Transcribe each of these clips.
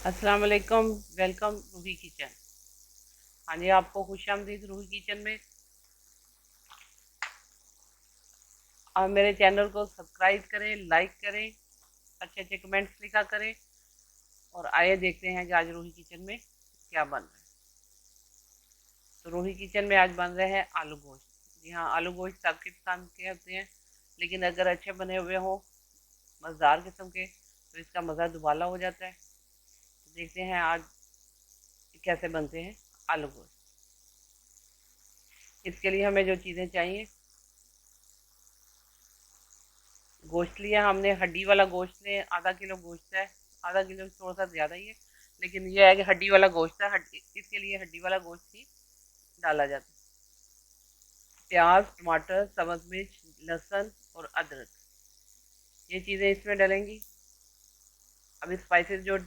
अस्सलाम वालेकुम। Welcome Roohi kitchen. हाँ जी, आपको खुशामदीद रूही किचन में। आप मेरे चैनल को सब्सक्राइब करें, लाइक करें, अच्छे अच्छे कमेंट्स लिखा करें। और आइए देखते हैं कि आज रूही किचन में क्या बन रहा है। तो रूही किचन में आज बन रहे हैं आलू गोश्त। जी हाँ, आलू गोश्त सबके पसंद के होते हैं, लेकिन अगर अच्छे बने हुए हों, मज़ेदार किस्म के, तो इसका मज़ा दुबाला हो जाता है। तो देखते हैं आज कैसे बनते हैं आलू गोश्त। इसके लिए हमें जो चीज़ें चाहिए, गोश्त लिया हमने, हड्डी वाला गोश्त लें, आधा किलो गोश्त है। आधा किलो से थोड़ा सा ज़्यादा ही है, लेकिन ये है कि हड्डी वाला गोश्त है। हड्डी, इसके लिए हड्डी वाला गोश्त ही डाला जाता है। प्याज, टमाटर, सब्ज़ मिर्च, लहसुन और अदरक, ये चीज़ें इसमें डलेंगी। अभी स्पाइसेस जो,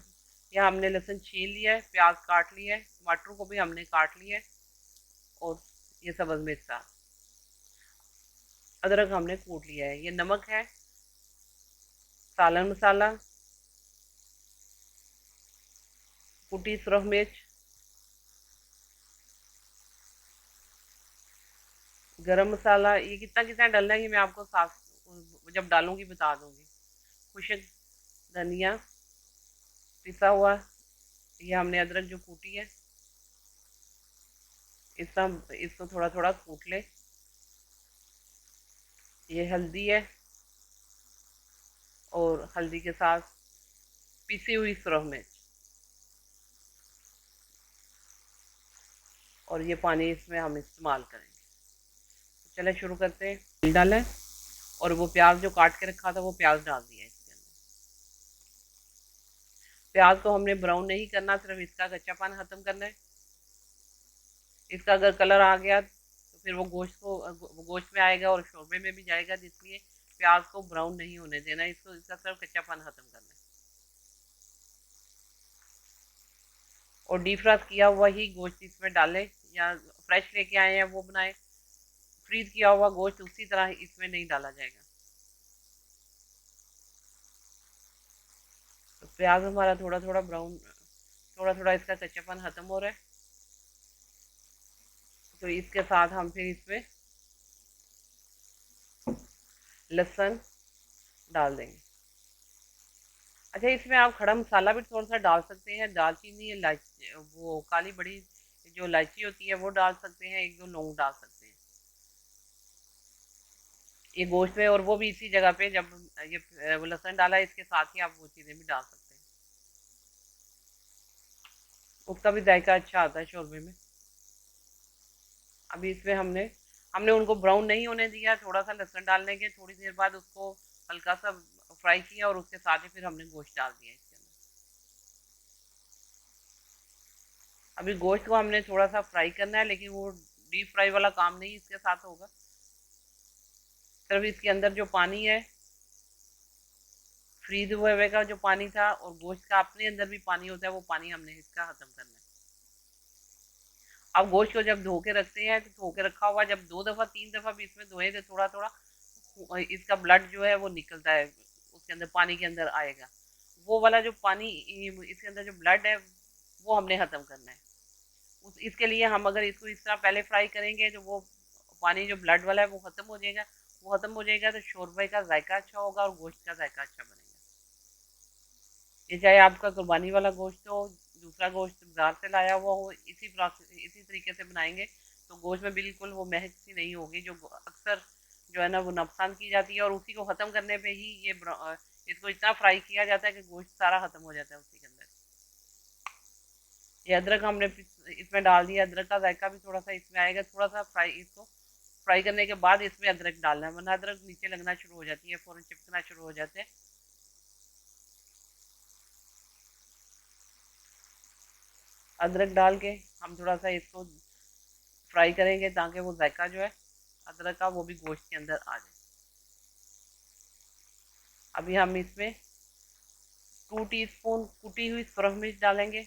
यहाँ हमने लहसुन छील लिया है, प्याज काट लिया है, टमाटर को भी हमने काट लिया है, और ये सब्ज़ मिर्च साथ, अदरक हमने कूट लिया है। ये नमक है, सालन मसाला, कुटी सुरख मिर्च, गरम मसाला। ये कितना कितना डालना है ये मैं आपको साफ जब डालूंगी बता दूंगी। खुशक धनिया पिसा हुआ, ये हमने अदरक जो कूटी है, इसको थोड़ा थोड़ा कूट ले। ये हल्दी है, और हल्दी के साथ पिसी हुई सुरख मिर्च, और ये पानी इसमें हम इस्तेमाल करेंगे। चले शुरू करते हैं। तेल डाला है, और वो प्याज जो काट के रखा था वो प्याज डाल दिया है इसके अंदर। प्याज को हमने ब्राउन नहीं करना, सिर्फ इसका कच्चापन खत्म करना है। इसका अगर कलर आ गया तो फिर वो गोश्त में आएगा और शोरबे में भी जाएगा, जिसलिए प्याज को ब्राउन नहीं होने देना, इसको इसका सिर्फ कच्चापन खत्म करना है। और डीफ्रास्ट किया हुआ ही गोश्त इसमें डालें, या फ्रेश लेके आए हैं वो बनाए। फ्रीज किया हुआ गोश्त उसी तरह इसमें नहीं डाला जाएगा। तो प्याज हमारा थोड़ा थोड़ा ब्राउन, थोड़ा थोड़ा इसका कच्चापन खत्म हो रहा है। तो इसके साथ हम फिर इसमें लहसुन डाल देंगे। अच्छा, इसमें आप खड़ा मसाला भी थोड़ा सा डाल सकते हैं। दालचीनी, इलायची, वो काली बड़ी जो इलायची होती है वो डाल सकते हैं, एक दो लौंग डाल सकते हैं ये गोश्त में। और वो भी इसी जगह पे जब ये वो लहसुन डाला है, इसके साथ ही आप वो चीज़ें भी डाल सकते हैं। उसका भी जायका अच्छा आता है शोरबे में। अभी इसमें हमने हमने उनको ब्राउन नहीं होने दिया। थोड़ा सा लहसुन डालने के थोड़ी देर बाद उसको हल्का सा फ्राई किया, और उसके साथ ही फिर हमने गोश्त डाल दिया इसके अंदर। अभी गोश्त को हमने थोड़ा सा फ्राई करना है, लेकिन वो डीप फ्राई वाला काम नहीं इसके साथ होगा। सिर्फ इसके अंदर जो पानी है, फ्रीज हुए हुए का जो पानी था, और गोश्त का अपने अंदर भी पानी होता है, वो पानी हमने इसका खत्म करना है। अब गोश्त को जब धो के रखते हैं, तो धो के रखा हुआ जब दो दफ़ा तीन दफ़ा भी इसमें धोए, तो थोड़ा थोड़ा इसका ब्लड जो है वो निकलता है, उसके अंदर पानी के अंदर आएगा। वो वाला जो पानी, इसके अंदर जो ब्लड है, वो हमने ख़त्म करना है। इसके लिए हम अगर इसको इस तरह पहले फ्राई करेंगे, तो वो पानी जो ब्लड वाला है वो ख़त्म हो जाएगा। वो ख़त्म हो जाएगा तो शोरबे का जायका अच्छा होगा, और गोश्त का जायका अच्छा बनेगा। ये चाहे आपका कुर्बानी वाला गोश्त हो, दूसरा गोश्त बाजार से लाया हुआ हो, इसी प्रोसेस इसी तरीके से बनाएंगे तो गोश्त में बिल्कुल वो महक सी नहीं होगी, जो अक्सर जो है ना वो नुकसान की जाती है। और उसी को ख़त्म करने पे ही इसको इतना फ्राई किया जाता है कि गोश्त सारा ख़त्म हो जाता है उसी के अंदर। ये अदरक हमने इसमें डाल दिया, अदरक का जायका भी थोड़ा सा इसमें आएगा। थोड़ा सा इसको फ्राई करने के बाद इसमें अदरक डालना है, वरना अदरक नीचे लगना शुरू हो जाती है, फ़ौरन चिपकना शुरू हो जाते हैं। अदरक डाल के हम थोड़ा सा इसको फ्राई करेंगे, ताकि वो जायका जो है अदरक का वो भी गोश्त के अंदर आ जाए। अभी हम इसमें 2 टीस्पून कुटी हुई सुरख मिर्च डालेंगे।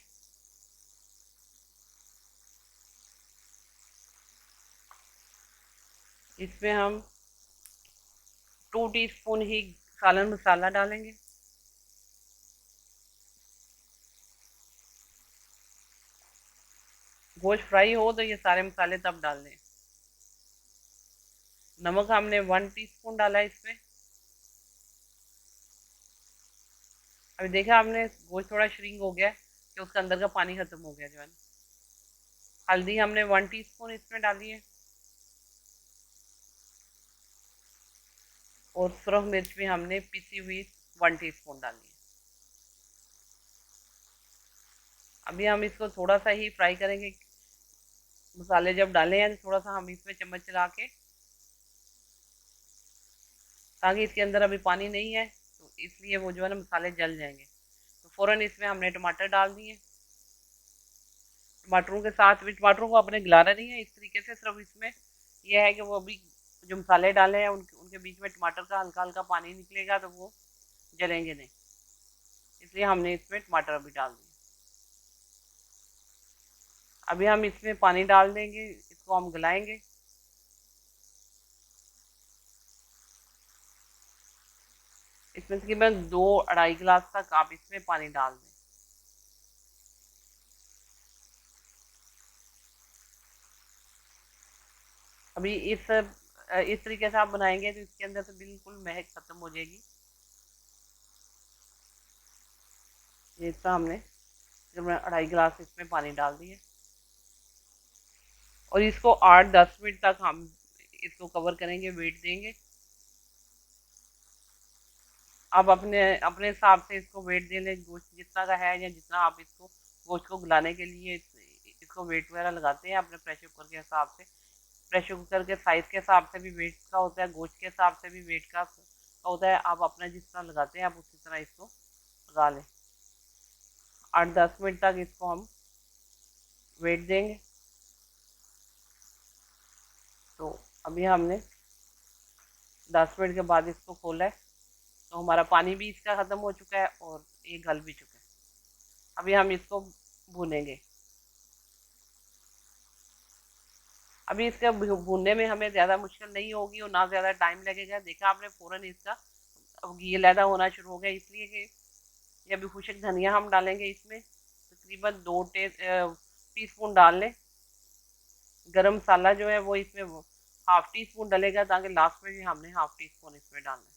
इसमें हम 2 टीस्पून ही सालन मसाला डालेंगे। गोश्त फ्राई हो तो ये सारे मसाले तब डालने हैं। नमक हमने 1 टीस्पून डाला है इसमें। अभी देखा आपने गोश्त थोड़ा श्रिंक हो गया है कि उसका अंदर का पानी खत्म हो गया जो है ना। हल्दी हमने 1 टीस्पून इसमें डाली है। और सुरख मिर्च भी हमने पिसी हुई 1 टीस्पून डाली है। अभी हम इसको थोड़ा सा ही फ्राई करेंगे। मसाले जब डाले हैं तो थोड़ा सा हम इसमें चम्मच चला के, ताकि इसके अंदर अभी पानी नहीं है तो इसलिए वो जो है ना मसाले जल जाएंगे। तो फ़ौरन इसमें हमने टमाटर डाल दिए। टमाटरों के साथ भी टमाटरों को अपने गिलाना नहीं है, इस तरीके से सिर्फ इसमें यह है कि वो अभी जो मसाले डाले हैं उनके उनके बीच में टमाटर का हल्का हल्का पानी निकलेगा तो वो जलेंगे नहीं, इसलिए हमने इसमें टमाटर अभी डाल दिए। अभी हम इसमें पानी डाल देंगे, इसको हम गलाएंगे। इसमें तकरीबन 2-2.5 गिलास तक आप इसमें पानी डाल दें। अभी इस तरीके से आप बनाएंगे तो इसके अंदर से बिल्कुल महक खत्म हो जाएगी। ये इतना हमने तकरीबन 2.5 गिलास इसमें पानी डाल दिए। और इसको 8-10 मिनट तक हम इसको कवर करेंगे, वेट देंगे। आप अपने अपने हिसाब से इसको वेट दे लें, गोश्त जितना का है या जितना आप इसको गोश्त को गलाने के लिए इसको वेट वगैरह लगाते हैं अपने प्रेशर कुकर के हिसाब से। प्रेशर कुकर के साइज़ के हिसाब से भी वेट का होता है, गोश्त के हिसाब से भी वेट का होता है। आप अपना जिस तरह लगाते हैं आप उसी तरह इसको लगा लें। 8-10 मिनट तक इसको हम वेट देंगे। तो अभी हमने 10 मिनट के बाद इसको खोला है तो हमारा पानी भी इसका ख़त्म हो चुका है और ये गल भी चुका है। अभी हम इसको भूनेंगे। अभी इसका भूनने में हमें ज़्यादा मुश्किल नहीं होगी और ना ज़्यादा टाइम लगेगा। देखा आपने फ़ौरन इसका अब घी अलहदा होना शुरू हो गया, इसलिए कि ये अभी खुशक धनिया हम डालेंगे इसमें। तकरीबन 2 टीस्पून डाल लें। गरम मसाला जो है वो इसमें 1/2 टीस्पून डलेगा, ताकि लास्ट में भी हमने 1/2 टीस्पून इसमें डालना है।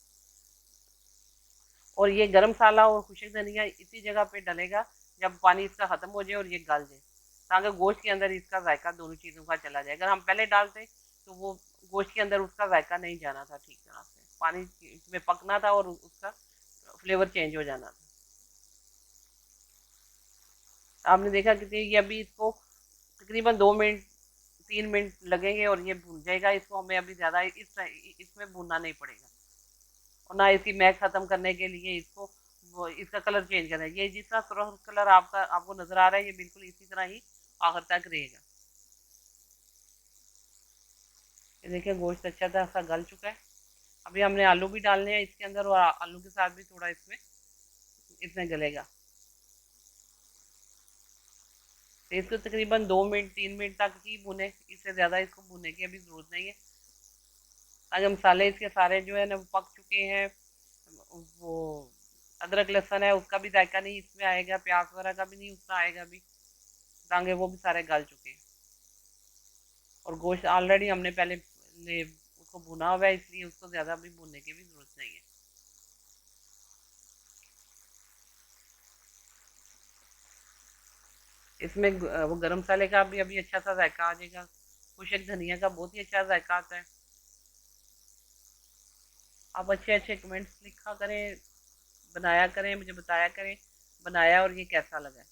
और ये गरम मसाला और खुशक धनिया इसी जगह पे डलेगा जब पानी इसका ख़त्म हो जाए और ये गल जाए, ताकि गोश्त के अंदर इसका जायका दोनों चीज़ों का चला जाए। अगर हम पहले डालते तो वो गोश्त के अंदर उसका जायका नहीं जाना था ठीक तरह से, पानी इसमें पकना था और उसका फ्लेवर चेंज हो जाना था। आपने देखा कि ये अभी इसको तकरीबन 2 मिनट 3 मिनट लगेंगे और ये भून जाएगा। इसको हमें अभी ज़्यादा इसमें भूनना नहीं पड़ेगा और ना इसकी महक ख़त्म करने के लिए इसको इसका कलर चेंज करना है। ये जितना सुरख कलर आपका आपको नज़र आ रहा है ये बिल्कुल इसी तरह ही आखिर तक रहेगा। ये देखिए गोश्त अच्छा था सा गल चुका है। अभी हमने आलू भी डालने हैं इसके अंदर और आलू के साथ भी थोड़ा इसमें गलेगा। तो इसको तकरीबन 2 मिनट 3 मिनट तक ही भुने, इससे ज़्यादा इसको भुनने की अभी ज़रूरत नहीं है। ताकि मसाले इसके सारे जो है ना वो पक चुके हैं। वो अदरक लहसुन है उसका भी जायका नहीं इसमें आएगा, प्याज वगैरह का भी नहीं उसका आएगा अभी, ताकि वो भी सारे गल चुके हैं। और गोश्त ऑलरेडी हमने पहले उसको भुना हुआ है, इसलिए उसको ज़्यादा भी भुनने की भी ज़रूरत नहीं है। इसमें वो गरम मसाले का भी अभी अच्छा सा जायका आ जाएगा। खुशक धनिया का बहुत ही अच्छा जायका आता है। आप अच्छे अच्छे कमेंट्स लिखा करें, बनाया करें, मुझे बताया करें बनाया और ये कैसा लगा।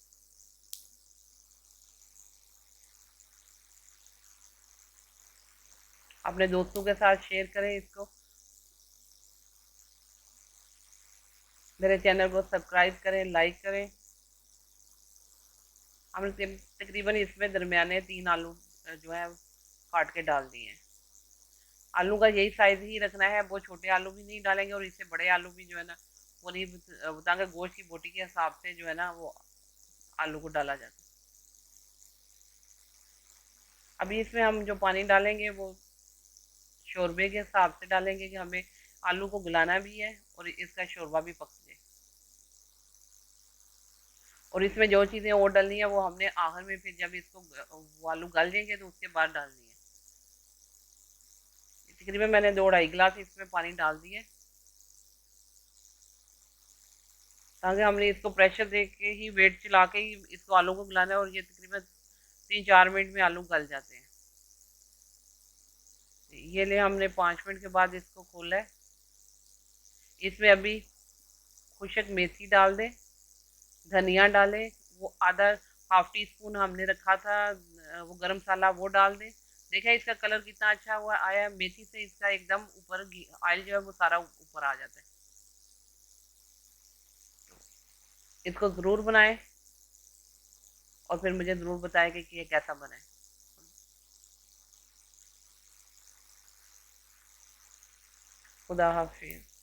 अपने दोस्तों के साथ शेयर करें इसको। मेरे चैनल को सब्सक्राइब करें, लाइक करें। हमने तकरीबन इसमें दरमियाने 3 आलू जो है काट के डाल दिए हैं। आलू का यही साइज़ ही रखना है, बहुत छोटे आलू भी नहीं डालेंगे और इससे बड़े आलू भी जो है ना वो नहीं, ताकि गोश्त की बोटी के हिसाब से जो है ना वो आलू को डाला जाता है। अभी इसमें हम जो पानी डालेंगे वो शोरबे के हिसाब से डालेंगे कि हमें आलू को गलाना भी है और इसका शोरबा भी पक जाए। और इसमें जो चीज़ें और डालनी है वो हमने आखिर में, फिर जब इसको वो आलू गल जाएंगे तो उसके बाद डालनी है। तकरीबन मैंने 2-2.5 गिलास इसमें पानी डाल दिए, ताकि हमने इसको प्रेशर दे के ही, वेट चला के ही इसको आलू को गलाना है, और ये तकरीबन 3-4 मिनट में आलू गल जाते हैं। ये ले हमने 5 मिनट के बाद इसको खोला है। इसमें अभी खुशक मेथी डाल दें, धनिया डालें, वो आधा हाफ टी स्पून हमने रखा था वो गरम मसाला, वो डाल दें। देखा इसका कलर कितना अच्छा हुआ आया है, मेथी से इसका एकदम ऊपर ऑयल जो है वो सारा ऊपर आ जाता है। इसको ज़रूर बनाएं और फिर मुझे ज़रूर बताएं कि ये कैसा बना है। खुदा हाफिज़।